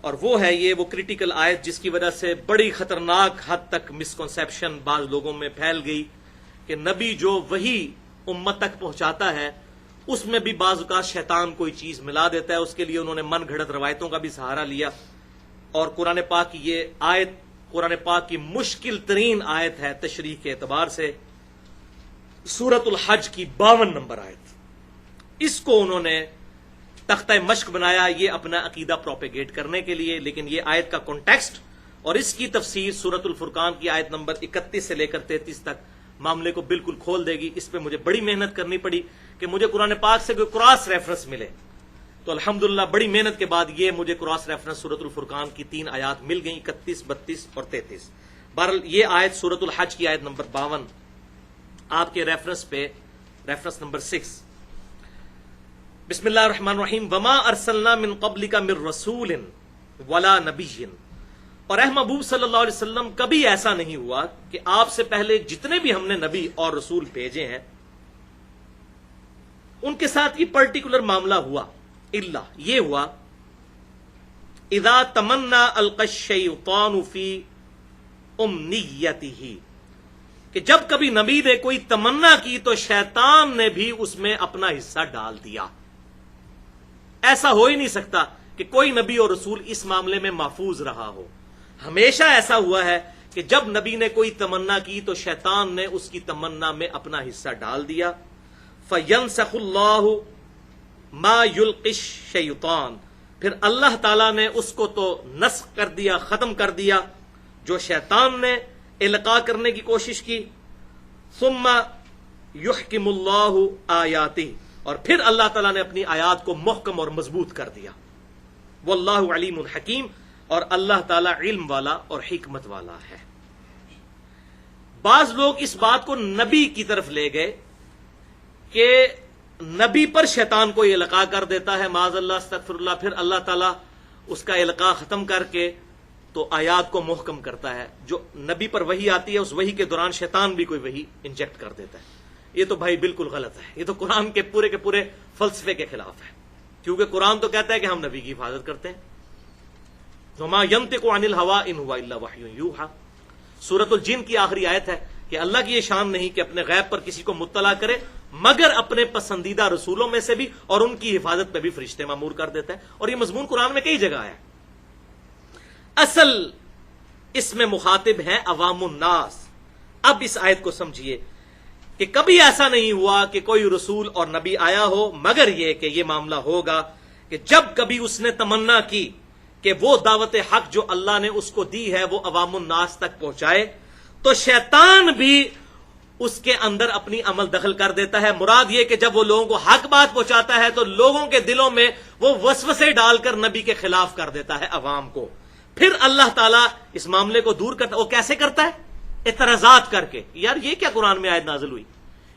اور وہ ہے یہ وہ کریٹیکل آیت جس کی وجہ سے بڑی خطرناک حد تک مسکنسیپشن بعض لوگوں میں پھیل گئی کہ نبی جو وہی امت تک پہنچاتا ہے اس میں بھی بعض اوقات شیطان کوئی چیز ملا دیتا ہے. اس کے لیے انہوں نے من گھڑت روایتوں کا بھی سہارا لیا. اور قرآن پاک کی یہ آیت قرآن پاک کی مشکل ترین آیت ہے تشریح کے اعتبار سے. سورۃ الحج کی 52 نمبر آیت, اس کو انہوں نے تختہ مشق بنایا یہ اپنا عقیدہ پروپیگیٹ کرنے کے لیے. لیکن یہ آیت کا کانٹیکسٹ اور اس کی تفسیر سورۃ الفرقان کی آیت نمبر 31 سے لے کر 33 تک معاملے کو بالکل کھول دے گی. اس پہ مجھے بڑی محنت کرنی پڑی کہ مجھے قرآن پاک سے کوئی کراس ریفرنس ملے. تو الحمدللہ بڑی محنت کے بعد یہ مجھے کراس ریفرنس سورۃ الفرقان کی 3 آیات مل گئیں, 31, 32 اور 33. بہرحال یہ آیت سورۃ الحج کی آیت نمبر 52 آپ کے ریفرنس پہ ریفرنس نمبر 6. بسم اللہ الرحمن الرحیم. وما ارسلنا من قبلک من رسول ولا نبی. اور اے محبوب صلی اللہ علیہ وسلم کبھی ایسا نہیں ہوا کہ آپ سے پہلے جتنے بھی ہم نے نبی اور رسول بھیجے ہیں ان کے ساتھ یہ پرٹیکولر معاملہ ہوا. الا یہ ہوا اذا تمنا القى الشیطان فی امنیتہ, کہ جب کبھی نبی نے کوئی تمنا کی تو شیطان نے بھی اس میں اپنا حصہ ڈال دیا. ایسا ہو ہی نہیں سکتا کہ کوئی نبی اور رسول اس معاملے میں محفوظ رہا ہو. ہمیشہ ایسا ہوا ہے کہ جب نبی نے کوئی تمنا کی تو شیطان نے اس کی تمنا میں اپنا حصہ ڈال دیا. فَيَنْسَخُ اللَّهُ مَا يُلْقِي الشَّيْطَانُ, پھر اللہ تعالیٰ نے اس کو تو نسخ کر دیا, ختم کر دیا جو شیطان نے القاء کرنے کی کوشش کی. ثُمَّ يُحْكِمُ اللَّهُ آیَاتِهِ, اور پھر اللہ تعالیٰ نے اپنی آیات کو محکم اور مضبوط کر دیا. واللہ علیم حکیم, اور اللہ تعالیٰ علم والا اور حکمت والا ہے. بعض لوگ اس بات کو نبی کی طرف لے گئے کہ نبی پر شیطان کو القاء کر دیتا ہے, معاذ اللہ استغفر اللہ, پھر اللہ تعالیٰ اس کا القاء ختم کر کے تو آیات کو محکم کرتا ہے. جو نبی پر وحی آتی ہے اس وحی کے دوران شیطان بھی کوئی وحی انجیکٹ کر دیتا ہے. یہ تو بھائی بالکل غلط ہے, یہ تو قرآن کے پورے فلسفے کے خلاف ہے, کیونکہ قرآن تو کہتا ہے کہ ہم نبی کی حفاظت کرتے ہیں. وما ينطق عن الهوى ان هو الا وحی یوحى. سورۃ الجن کی آخری آیت ہے کہ اللہ کی یہ شان نہیں کہ اپنے غیب پر کسی کو مطلع کرے مگر اپنے پسندیدہ رسولوں میں سے بھی, اور ان کی حفاظت پہ بھی فرشتے مامور کر دیتا ہے. اور یہ مضمون قرآن میں کئی جگہ ہے. اصل اس میں مخاطب ہیں عوام الناس. اب اس آیت کو سمجھیے کہ کبھی ایسا نہیں ہوا کہ کوئی رسول اور نبی آیا ہو, مگر یہ کہ یہ معاملہ ہوگا کہ جب کبھی اس نے تمنا کی کہ وہ دعوت حق جو اللہ نے اس کو دی ہے وہ عوام الناس تک پہنچائے تو شیطان بھی اس کے اندر اپنی عمل دخل کر دیتا ہے. مراد یہ کہ جب وہ لوگوں کو حق بات پہنچاتا ہے تو لوگوں کے دلوں میں وہ وسوسے ڈال کر نبی کے خلاف کر دیتا ہے عوام کو. پھر اللہ تعالیٰ اس معاملے کو دور کرتا ہے. وہ کیسے کرتا ہے؟ اعتراضات کر کے. یار یہ کیا قرآن میں آیت نازل ہوئی,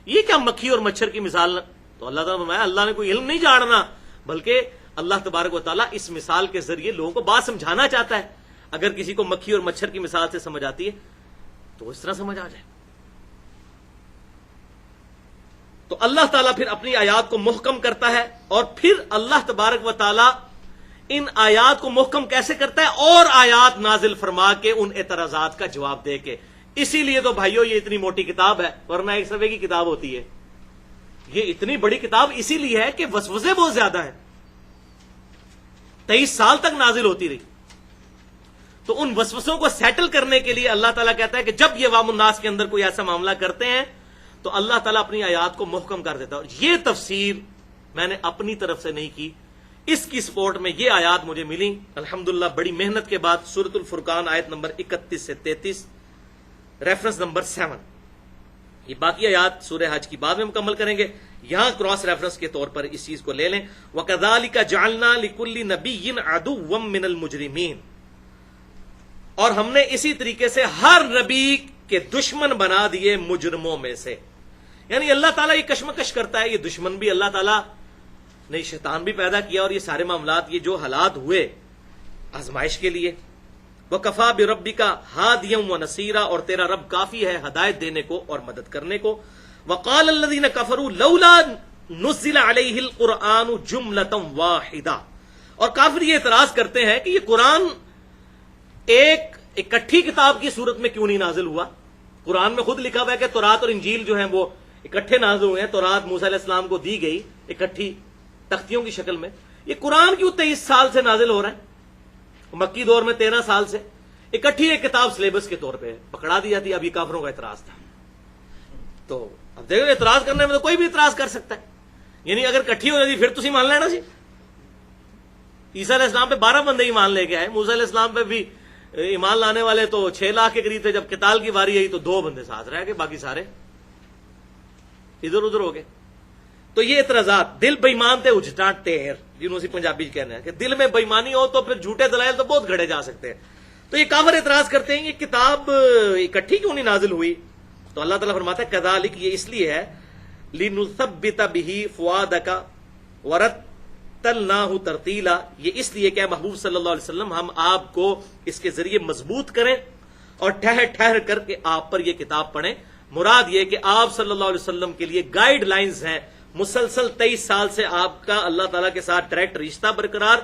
یہ کیا مکھی اور مچھر کی مثال. تو اللہ تعالیٰ نے فرمایا اللہ نے کوئی علم نہیں جھاڑنا, بلکہ اللہ تبارک و تعالیٰ اس مثال کے ذریعے لوگوں کو بات سمجھانا چاہتا ہے. اگر کسی کو مکھی اور مچھر کی مثال سے سمجھ آتی ہے تو اس طرح سمجھ آ جائے. تو اللہ تعالیٰ پھر اپنی آیات کو محکم کرتا ہے, اور پھر اللہ تبارک و تعالیٰ ان آیات کو محکم کیسے کرتا ہے, اور آیات نازل فرما کے ان اعتراضات کا جواب دے کے. اسی لیے تو بھائیو یہ اتنی موٹی کتاب ہے, ورنہ ایک صفحے کی کتاب ہوتی ہے. یہ اتنی بڑی کتاب اسی لیے ہے کہ وسوسے بہت زیادہ ہیں. 23 سال تک نازل ہوتی رہی. تو ان وسوسوں کو سیٹل کرنے کے لیے اللہ تعالیٰ کہتا ہے کہ جب یہ عوام الناس کے اندر کوئی ایسا معاملہ کرتے ہیں تو اللہ تعالیٰ اپنی آیات کو محکم کر دیتا ہے. یہ تفسیر میں نے اپنی طرف سے نہیں کی, اس کی سپورٹ میں یہ آیات مجھے ملی الحمدللہ بڑی محنت کے بعد. سورۃ الفرقان آیت نمبر 31 سے 33, ریفرنس نمبر 7. یہ باقی آیات سورہ حج کی بعد میں مکمل کریں گے. یہاں کراس ریفرنس کے طور پر اس چیز کو لے لیں. وَكَذَلِكَ جَعَلْنَا لِكُلِّ نَبِيٍّ عَدُوًّا مِّنَ الْمُجْرِمِينَ, اور ہم نے اسی طریقے سے ہر نبی کے دشمن بنا دیے مجرموں میں سے. یعنی اللہ تعالیٰ یہ کشمکش کرتا ہے, یہ دشمن بھی اللہ تعالیٰ نے شیطان بھی پیدا کیا, اور یہ سارے معاملات یہ جو حالات ہوئے آزمائش کے لیے. وَكَفَى بِرَبِّكَ هَادِيًا وَنَصِيرًا, اور تیرا رب کافی ہے ہدایت دینے کو اور مدد کرنے کو. وَقَالَ الَّذِينَ كَفَرُوا لَوْلَا نُزِّلَ عَلَيْهِ الْقُرْآنُ جُمْلَةً وَاحِدَةً, اور کافر یہ اعتراض کرتے ہیں کہ یہ قرآن ایک اکٹھی کتاب کی صورت میں کیوں نہیں نازل ہوا؟ قرآن میں خود لکھا ہوا ہے کہ تورات اور انجیل جو ہیں وہ اکٹھے نازل ہوئے ہیں. تورات موسیٰ علیہ السلام کو دی گئی اکٹھی تختیوں کی شکل میں. یہ قرآن کیوں 23 سال سے نازل ہو رہا ہے؟ مکی دور میں 13 سال سے اکٹھی ایک کتاب سلیبس کے طور پہ پکڑا دی جاتی. اب یہ کافروں کا اعتراض تھا. تو اب دیکھو اعتراض کرنے میں تو کوئی بھی اعتراض کر سکتا ہے. یعنی اگر کٹھی ہو جاتی پھر تسی مان لینا سی. عیسیٰ علیہ السلام پہ 12 بندے ایمان لے کے آئے. موسیٰ علیہ السلام پہ بھی ایمان لانے والے تو 6 لاکھ کے قریب تھے. جب قتال کی واری آئی تو 2 بندے ساتھ رہ گئے, باقی سارے ادھر ادھر ہو گئے. تو یہ اعتراضات دل بےمان تھے اجٹا ٹیر جنہوں سے پنجابی کہنا ہے کہ دل میں بےمانی ہو تو پھر جھوٹے دلائل تو بہت گھڑے جا سکتے ہیں. تو یہ کافر اعتراض کرتے ہیں یہ کتاب اکٹھی کیوں نہیں نازل ہوئی؟ تو اللہ تعالیٰ فرماتا ہے کذالک, یہ اس لیے ہے لنثبت به فؤادک ورتلناہ ترتیلا, یہ اس لیے کہ محبوب صلی اللہ علیہ وسلم ہم آپ کو اس کے ذریعے مضبوط کریں اور ٹھہر ٹھہر کر کے آپ پر یہ کتاب پڑھیں. مراد یہ کہ آپ صلی اللہ علیہ وسلم کے لیے گائیڈ لائنز ہیں. مسلسل 23 سال سے آپ کا اللہ تعالیٰ کے ساتھ ڈائریکٹ رشتہ برقرار,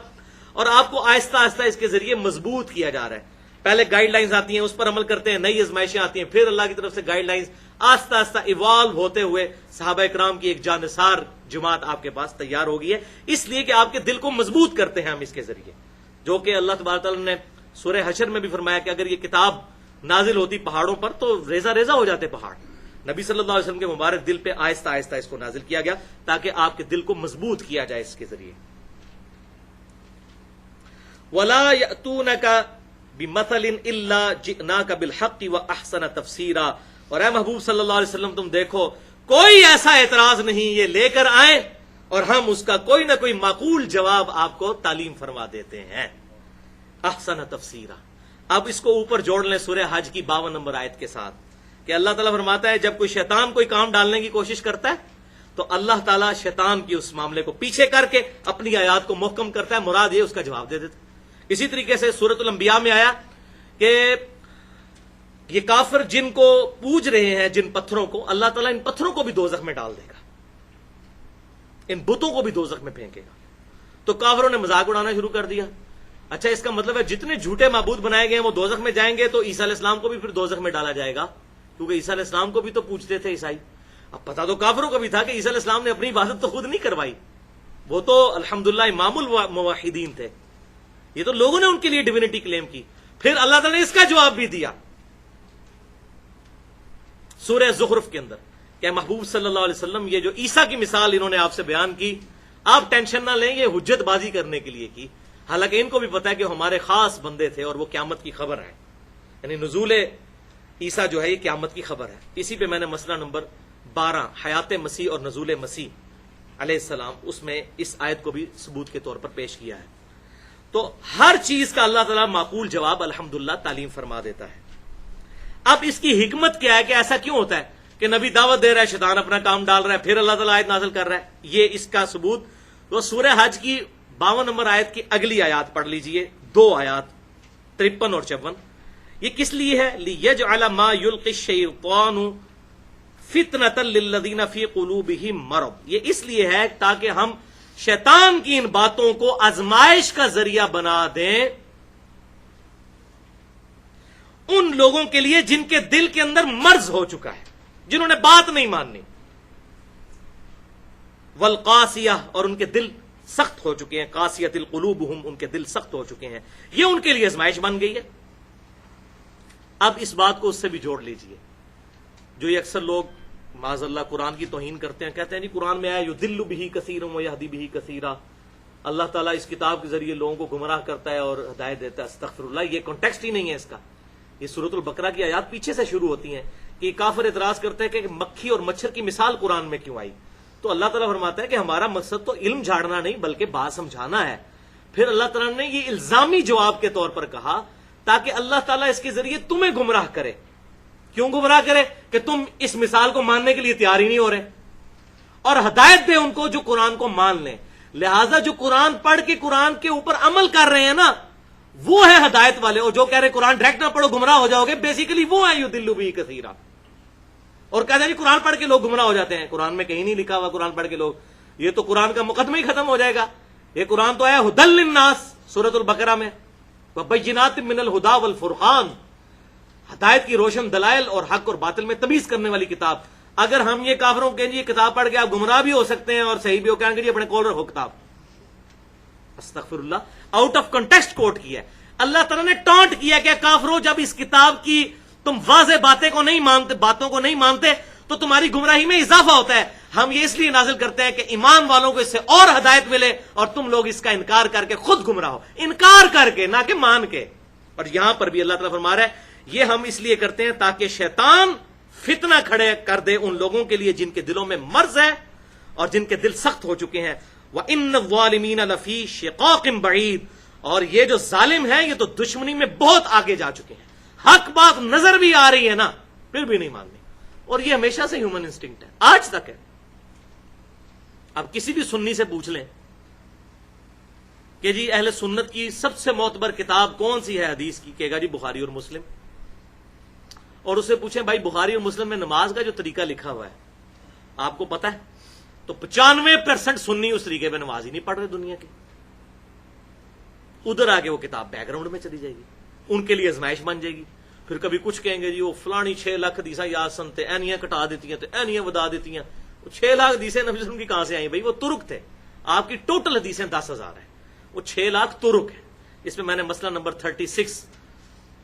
اور آپ کو آہستہ آہستہ اس کے ذریعے مضبوط کیا جا رہا ہے. پہلے گائیڈ لائنز آتی ہیں, اس پر عمل کرتے ہیں, نئی آزمائشیں آتی ہیں, پھر اللہ کی طرف سے گائیڈ لائنز آہستہ آہستہ ایوالو ہوتے ہوئے صحابہ اکرام کی ایک جانثار جماعت آپ کے پاس تیار ہو گئی ہے. اس لیے کہ آپ کے دل کو مضبوط کرتے ہیں ہم اس کے ذریعے, جو کہ اللہ تبارک تعالیٰ نے سورہ حشر میں بھی فرمایا کہ اگر یہ کتاب نازل ہوتی پہاڑوں پر تو ریزہ ریزہ ہو جاتے پہاڑ. نبی صلی اللہ علیہ وسلم کے مبارک دل پہ آہستہ آہستہ اس کو نازل کیا گیا تاکہ آپ کے دل کو مضبوط کیا جائے اس کے ذریعے. وَلَا يَأْتُونَكَ بِمَثَلٍ إِلَّا جِئْنَاكَ بِالْحَقِّ وَأَحْسَنَ تَفْسِيرًا, اور اے محبوب صلی اللہ علیہ وسلم تم دیکھو کوئی ایسا اعتراض نہیں, یہ لے کر آئیں اور ہم اس کا کوئی نہ کوئی معقول جواب آپ کو تعلیم فرما دیتے ہیں. احسن تفسیرا. اب اس کو اوپر جوڑ لیں سورہ حج کی 52 نمبر آیت کے ساتھ کہ اللہ تعالیٰ فرماتا ہے جب کوئی شیطان کوئی کام ڈالنے کی کوشش کرتا ہے تو اللہ تعالیٰ شیطان کی اس معاملے کو پیچھے کر کے اپنی آیات کو محکم کرتا ہے. مراد یہ اس کا جواب دے دیتا. اسی طریقے سے سورۃ الانبیاء میں آیا کہ یہ کافر جن کو پوج رہے ہیں, جن پتھروں کو, اللہ تعالیٰ ان پتھروں کو بھی دوزخ میں ڈال دے گا, ان بتوں کو بھی دوزخ میں پھینکے گا. تو کافروں نے مذاق اڑانا شروع کر دیا. اچھا اس کا مطلب ہے جتنے جھوٹے معبود بنائے گئے ہیں وہ دوزخ میں جائیں گے, تو عیسیٰ علیہ السلام کو بھی پھر دوزخ میں ڈالا جائے گا, کیونکہ عیسیٰ علیہ السلام کو بھی تو پوچھتے تھے عیسائی. اب پتا تو کافروں کو بھی تھا کہ عیسیٰ علیہ السلام نے اپنی عبادت تو خود نہیں کروائی, وہ تو الحمدللہ امام الموحدین تھے. یہ تو لوگوں نے ان کے لیے ڈیوینٹی کلیم کی. پھر اللہ تعالیٰ نے اس کا جواب بھی دیا سورہ زخرف کے اندر کہ محبوب صلی اللہ علیہ وسلم یہ جو عیسیٰ کی مثال انہوں نے آپ سے بیان کی, آپ ٹینشن نہ لیں, یہ حجت بازی کرنے کے لیے کی. حالانکہ ان کو بھی پتا ہے کہ ہمارے خاص بندے تھے اور وہ قیامت کی خبر ہے, یعنی نزول عیسیٰ جو ہے یہ قیامت کی خبر ہے. اسی پہ میں نے مسئلہ نمبر 12 حیات مسیح اور نزول مسیح علیہ السلام, اس میں اس آیت کو بھی ثبوت کے طور پر پیش کیا ہے. تو ہر چیز کا اللہ تعالیٰ معقول جواب الحمدللہ تعلیم فرما دیتا ہے. اب اس کی حکمت کیا ہے کہ ایسا کیوں ہوتا ہے کہ نبی دعوت دے رہا ہے, شیطان اپنا کام ڈال رہا ہے, پھر اللہ تعالیٰ آیت نازل کر رہا ہے. یہ اس کا ثبوت تو سورہ حج کی 52 نمبر آیت کی اگلی آیات پڑھ لیجئے, 2 آیات 53 اور 54. یہ کس لیے ہے؟ لِيَجْعَلَ مَا يُلْقِ الشَّيْطَانُ فِتْنَةً لِلَّذِينَ فِي قُلُوبِهِم مَرَضٌ. یہ اس لیے ہے تاکہ ہم شیطان کی ان باتوں کو آزمائش کا ذریعہ بنا دیں ان لوگوں کے لیے جن کے دل کے اندر مرض ہو چکا ہے, جنہوں نے بات نہیں ماننی. والقاسیہ, اور ان کے دل سخت ہو چکے ہیں, قاسیۃ القلوبہم, ان کے دل سخت ہو چکے ہیں. یہ ان کے لیے آزمائش بن گئی ہے. اب اس بات کو اس سے بھی جوڑ لیجئے, جو یہ اکثر لوگ معاذ اللہ قرآن کی توہین کرتے ہیں, کہتے ہیں جی قرآن میں آیا یضل بہ کثیرا ویہدی بہ کثیرا, اللہ تعالیٰ اس کتاب کے ذریعے لوگوں کو گمراہ کرتا ہے اور ہدایت دیتا ہے. استغفر اللہ, یہ کانٹیکسٹ ہی نہیں ہے اس کا. یہ سورۃ البقرہ کی آیات پیچھے سے شروع ہوتی ہیں کہ کافر اعتراض کرتے ہیں کہ مکھی اور مچھر کی مثال قرآن میں کیوں آئی. تو اللہ تعالیٰ فرماتا ہے کہ ہمارا مقصد تو علم جھاڑنا نہیں بلکہ بات سمجھانا ہے. پھر اللہ تعالیٰ نے یہ الزامی جواب کے طور پر کہا تاکہ اللہ تعالیٰ اس کے ذریعے تمہیں گمراہ کرے. کیوں گمراہ کرے؟ کہ تم اس مثال کو ماننے کے لیے تیار ہی نہیں ہو رہے, اور ہدایت دے ان کو جو قرآن کو مان لیں. لہٰذا جو قرآن پڑھ کے قرآن کے اوپر عمل کر رہے ہیں نا, وہ ہے ہدایت والے. اور جو کہہ رہے قرآن ڈائریکٹ نہ پڑھو گمراہ ہو جاؤ گے, بیسیکلی وہ ہے یضل بہ کثیرا. اور کہتے ہیں جی قرآن پڑھ کے لوگ گمراہ ہو جاتے ہیں. قرآن میں کہیں نہیں لکھا ہوا قرآن پڑھ کے لوگ, یہ تو قرآن کا مقدمہ ہی ختم ہو جائے گا. یہ قرآن تو ہے ہدل للناس سورۃ البقرہ میں، وبینات من الہدی والفرقان، ہدایت کی روشن دلائل اور حق اور باطل میں تمیز کرنے والی کتاب۔ اگر ہم یہ کافروں کے یہ کتاب پڑھ کے آپ گمراہ بھی ہو سکتے ہیں اور صحیح بھی ہو، کہیں گے جی اپنے کول رکھو کتاب، استغفر اللہ، آؤٹ آف کنٹیکسٹ کوٹ کیا ہے۔ اللہ تعالیٰ نے ٹانٹ کیا کہ کافروں جب اس کتاب کی تم واضح باتوں کو نہیں مانتے تو تمہاری گمراہی میں اضافہ ہوتا ہے۔ ہم یہ اس لیے نازل کرتے ہیں کہ ایمان والوں کو اس سے اور ہدایت ملے اور تم لوگ اس کا انکار کر کے خود گمراہ ہو، انکار کر کے نہ کہ مان کے۔ اور یہاں پر بھی اللہ تعالیٰ فرما رہا ہے یہ ہم اس لیے کرتے ہیں تاکہ شیطان فتنہ کھڑے کر دے ان لوگوں کے لیے جن کے دلوں میں مرض ہے اور جن کے دل سخت ہو چکے ہیں۔ وَإِنَّ الظَّالِمِينَ لَفِي شِقَاقٍ بَعِيدٍ، اور یہ جو ظالم ہیں یہ تو دشمنی میں بہت آگے جا چکے ہیں، حق بات نظر بھی آ رہی ہے نا پھر بھی نہیں ماننی، اور یہ ہمیشہ سے ہیومن انسٹنکٹ ہے، آج تک ہے۔ اب کسی بھی سنی سے پوچھ لیں کہ جی اہل سنت کی سب سے معتبر کتاب کون سی ہے حدیث کی، کہے گا جی بخاری اور مسلم۔ اور اس سے پوچھیں بھائی بخاری اور مسلم میں نماز کا جو طریقہ لکھا ہوا ہے آپ کو پتا ہے؟ تو 95% سنی اس طریقے پہ نماز ہی نہیں پڑھ رہے دنیا کے۔ ادھر آگے وہ کتاب بیک گراؤنڈ میں چلی جائے گی، ان کے لیے ازمائش بن جائے گی۔ پھر کبھی کچھ کہیں گے جی وہ فلانی 6 لاکھ حدیثاں یاد سنتے، اینیاں کٹا دیتی ہیں تو اینیاں ودا دیتی ہیں۔ 6 لاکھ حدیثیں نبی صلی اللہ علیہ وسلم کی کہاں سے آئیں بھائی؟ وہ ترک تھے، آپ کی ٹوٹل حدیثیں 10,000 ہیں، وہ 6 لاکھ ترک ہیں۔ اس میں نے مسئلہ نمبر 36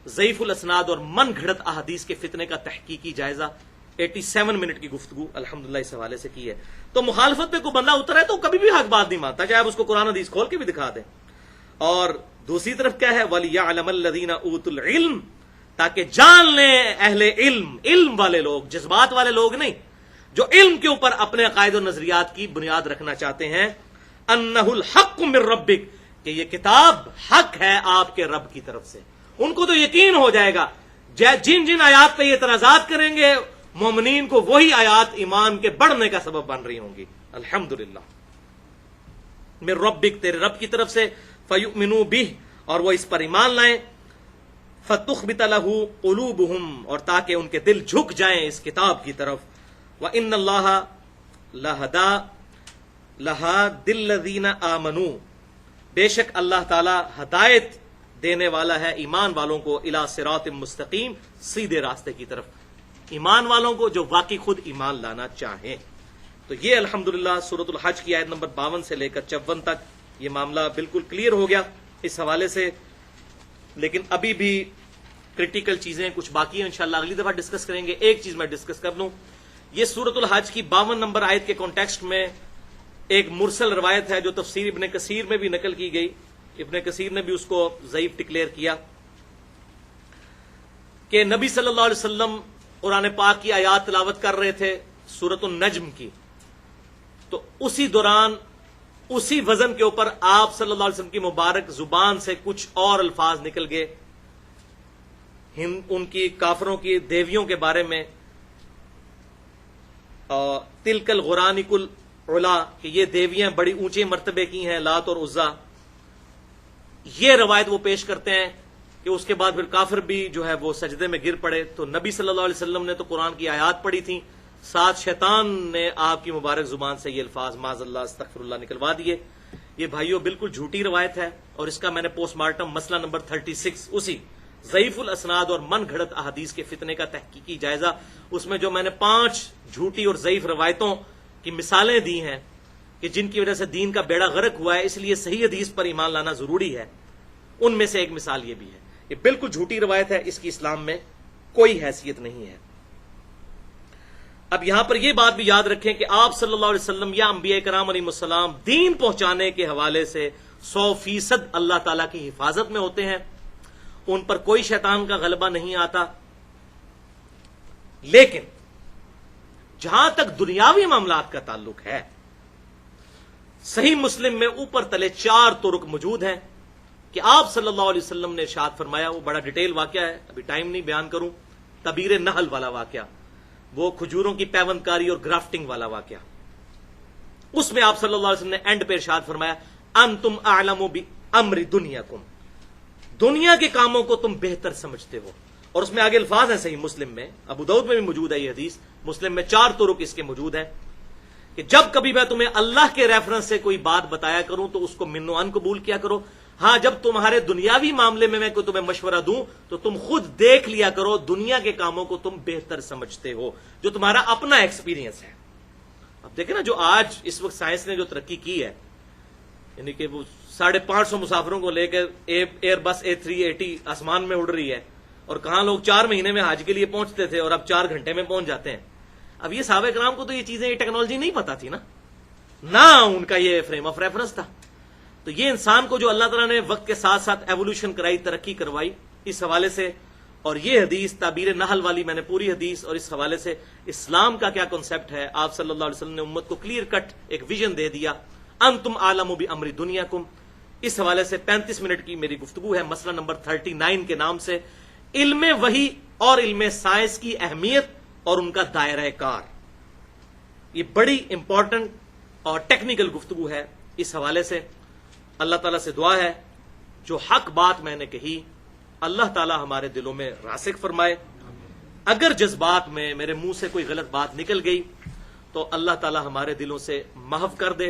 ضعیف الاسناد اور من گھڑت احادیث کے فتنے کا تحقیقی جائزہ 87 منٹ کی گفتگو الحمدللہ اس حوالے سے کی ہے۔ تو مخالفت پہ کوئی بندہ اتر ہے تو کبھی بھی حق بات نہیں مانتا، چاہے آپ اس کو قرآن حدیث کھول کے بھی دکھا دیں۔ اور دوسری طرف کیا ہے؟ وَلِيَعْلَمَ الَّذِينَ أُوتُوا الْعِلْمَ، تاکہ جان لیں اہل علم، علم والے لوگ، جذبات والے لوگ نہیں، جو علم کے اوپر اپنے عقائد و نظریات کی بنیاد رکھنا چاہتے ہیں، أَنَّهُ الْحَقُّ مِن رَبِّكَ، کہ یہ کتاب حق ہے آپ کے رب کی طرف سے۔ ان کو تو یقین ہو جائے گا، جن جن آیات پہ یہ اعتراضات کریں گے مومنین کو وہی آیات ایمان کے بڑھنے کا سبب بن رہی ہوں گی۔ الحمدللہ من ربک، تیرے رب کی طرف سے، فیؤمنوا بہ، اور وہ اس پر ایمان لائیں، فتخبت لہ قلوبہم، اور تاکہ ان کے دل جھک جائیں اس کتاب کی طرف، وان اللہ لہادی الذین آمنوا، بے شک اللہ تعالی ہدایت دینے والا ہے ایمان والوں کو، الی صراط مستقیم، سیدھے راستے کی طرف، ایمان والوں کو جو واقعی خود ایمان لانا چاہیں۔ تو یہ الحمدللہ سورۃ الحج کی آیت نمبر 52 سے لے کر 54 تک یہ معاملہ بالکل کلیئر ہو گیا اس حوالے سے۔ لیکن ابھی بھی کریٹیکل چیزیں کچھ باقی ہیں، انشاءاللہ اگلی دفعہ ڈسکس کریں گے۔ ایک چیز میں ڈسکس کر لوں، یہ سورۃ الحج کی 52 نمبر آیت کے کانٹیکسٹ میں ایک مرسل روایت ہے جو تفسیر ابن کثیر میں بھی نقل کی گئی، ابن کثیر نے بھی اس کو ضعیف ڈکلیئر کیا، کہ نبی صلی اللہ علیہ وسلم قرآن پاک کی آیات تلاوت کر رہے تھے سورۃ النجم کی، تو اسی دوران اسی وزن کے اوپر آپ صلی اللہ علیہ وسلم کی مبارک زبان سے کچھ اور الفاظ نکل گئے ان کی کافروں کی دیویوں کے بارے میں، تلک الغرانک العلا، کہ یہ دیویاں بڑی اونچے مرتبے کی ہیں، لات اور عزا۔ یہ روایت وہ پیش کرتے ہیں کہ اس کے بعد پھر کافر بھی جو ہے وہ سجدے میں گر پڑے، تو نبی صلی اللہ علیہ وسلم نے تو قرآن کی آیات پڑھی تھیں، ساتھ شیطان نے آپ کی مبارک زبان سے یہ الفاظ معاذ اللہ استغفر اللہ نکلوا دیے۔ یہ بھائیوں بالکل جھوٹی روایت ہے، اور اس کا میں نے پوسٹ مارٹم مسئلہ نمبر 36 اسی ضعیف الاسناد اور من گھڑت احادیث کے فتنے کا تحقیقی جائزہ، اس میں جو میں نے 5 جھوٹی اور ضعیف روایتوں کی مثالیں دی ہیں کہ جن کی وجہ سے دین کا بیڑا غرق ہوا ہے، اس لیے صحیح حدیث پر ایمان لانا ضروری ہے، ان میں سے ایک مثال یہ بھی ہے۔ یہ بالکل جھوٹی روایت ہے، اس کی اسلام میں کوئی حیثیت نہیں ہے۔ اب یہاں پر یہ بات بھی یاد رکھیں کہ آپ صلی اللہ علیہ وسلم یا انبیاء کرام علیہ السلام دین پہنچانے کے حوالے سے 100% اللہ تعالیٰ کی حفاظت میں ہوتے ہیں، ان پر کوئی شیطان کا غلبہ نہیں آتا۔ لیکن جہاں تک دنیاوی معاملات کا تعلق ہے، صحیح مسلم میں اوپر تلے 4 طرق موجود ہیں کہ آپ صلی اللہ علیہ وسلم نے ارشاد فرمایا، وہ بڑا ڈیٹیل واقعہ ہے، ابھی ٹائم نہیں بیان کروں، تبیر نحل والا واقعہ، وہ کھجوروں کی پیوند کاری اور گرافٹنگ والا واقعہ، اس میں آپ صلی اللہ علیہ وسلم نے اینڈ پہ ارشاد فرمایا، انتم اعلم بامر دنیاکم، دنیا کے کاموں کو تم بہتر سمجھتے ہو۔ اور اس میں آگے الفاظ ہیں صحیح مسلم میں، ابو داؤد میں بھی موجود ہے یہ حدیث، مسلم میں 4 طرق اس کے موجود ہیں کہ جب کبھی میں تمہیں اللہ کے ریفرنس سے کوئی بات بتایا کروں تو اس کو من و ان قبول کیا کرو. ہاں جب تمہارے دنیاوی معاملے میں کوئی تمہیں مشورہ دوں تو تم خود دیکھ لیا کرو دنیا کے کاموں کو تم بہتر سمجھتے ہو, جو تمہارا اپنا ایکسپیرینس ہے. اب دیکھیں نا, جو آج اس وقت سائنس نے جو ترقی کی ہے, یعنی کہ وہ 550 مسافروں کو لے کے ایئر بس A380 آسمان میں اڑ رہی ہے, اور کہاں لوگ 4 مہینے میں حج کے لیے پہنچتے تھے اور اب 4 گھنٹے میں پہنچ جاتے ہیں. اب یہ صحابہ کرام کو تو یہ چیزیں, یہ ٹیکنالوجی نہیں پتا تھی نہ ان کا یہ فریم آف ریفرنس تھا. تو یہ انسان کو جو اللہ تعالیٰ نے وقت کے ساتھ ساتھ ایوولوشن کرائی, ترقی کروائی, اس حوالے سے, اور یہ حدیث تعبیر نحل والی میں نے پوری حدیث, اور اس حوالے سے اسلام کا کیا کنسپٹ ہے, آپ صلی اللہ علیہ وسلم نے امت کو کلیئر کٹ ایک ویژن دے دیا. انتم عالم بامر دنیاکم, اس حوالے سے 35 منٹ کی میری گفتگو ہے, مسئلہ نمبر 39 کے نام سے, علم وحی اور علم سائنس کی اہمیت اور ان کا دائرہ کار. یہ بڑی امپورٹنٹ اور ٹیکنیکل گفتگو ہے. اس حوالے سے اللہ تعالیٰ سے دعا ہے جو حق بات میں نے کہی اللہ تعالیٰ ہمارے دلوں میں راسخ فرمائے. اگر جذبات میں میرے منہ سے کوئی غلط بات نکل گئی تو اللہ تعالیٰ ہمارے دلوں سے محو کر دے.